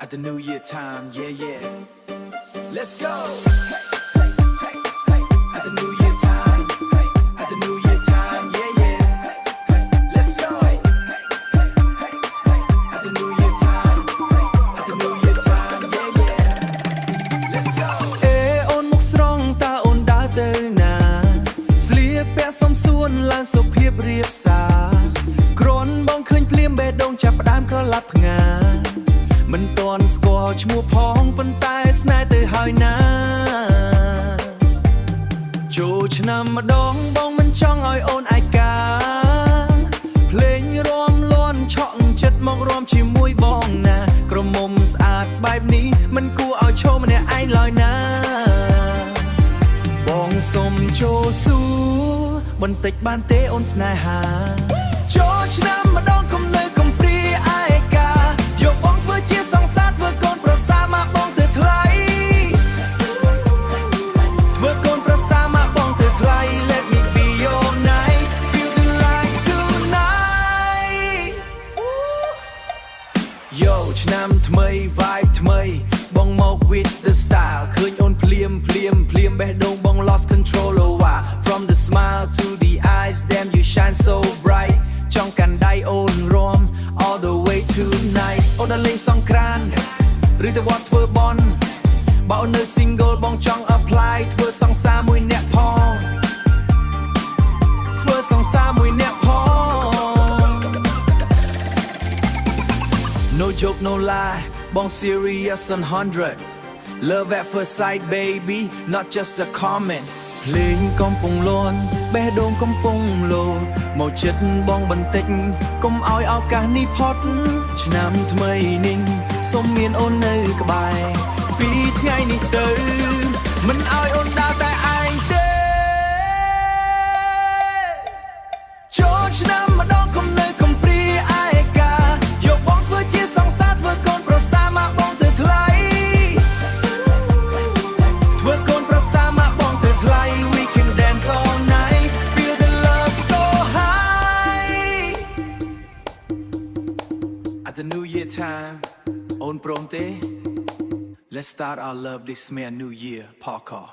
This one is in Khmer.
at the New Year time, yeah, yeah. Let's go. At the New Year time, at the New Year time, yeah, yeah. Let's go. At the New Year time, at the New Year time, yeah, yeah. Let's go. អូនមុខស្រងតើអូនដើរទៅណាស្លៀកពាក់សមសួនឡើងសុភាពរៀបសារក្រនបងឃើញភ្លាមបេះដូងចាប់ផ្ដើមក្រឡាប់ផ្ងាមិនទាន់ស្គាល់ឈ្មោះផងប៉ុន្តែស្នេហ៍ទៅហើយណាចូលឆ្នាំម្ដងបងមិនចង់ឲ្យអូនឯកាភ្លេងរាំលាន់ឆក់ចិត្តមករាំជាមួយបងណាក្រមុំស្អាតបែបនេះមិនគួរឲ្យឈរម្នាក់ឯងឡើយណាបងសុំចូលសួរបន្តិចបានទេអូនស្នេហាចូលឆ្នាំម្ដងកុំនៅកំព្រាឯកាយកបងធ្វើជាសង្សារធ្វើកូនប្រសាមកបងទៅថ្លៃធ្វើកូនប្រសាមកបងទៅថ្លៃ Let me be your night feel the light tonight Yo ឆ្នាំថ្មី vibe ថ្មីបងមក with the style ឃើញអូនភ្លាមបេះដូងបង lost control over from the smile to the eyes damn you shine so bright ចង់កាន់ដៃអូនរាំ all the way tonight អូនដល់លេងសង្ក្រាន្តឬទៅវត្តធ្វើបន់បើអូននៅ single បងចង់ apply ធ្វើសង្សារមួយអ្នកផងធ្វើសង្សារមួយអ្នកផង No joke no lie បង serious 100 Love at first sight baby not just a comment ភ្លេងកំពុងលន់បេះដូងកំពុងលោតមកចិត្តបងបន្តិចកុំឲ្យឱកាសនេះផុតឆ្នាំថ្មីនេះសូមមានអូននៅក្បែរពីថ្ងៃនេះទៅមិនឲ្យអូនដើរតែឯងទេចូលឆ្នាំម្ដងកុំនៅកំព្រាឯកាយកបងធ្វើជាសង្សារធ្វើកូនប្រសាមកបងទៅថ្លៃធ្វើកូនប្រសាមកបងទៅថ្លៃ We can dance all night feel the love so high At the New Year time អូនព្រមទេ Let's start our love this man New Year Parker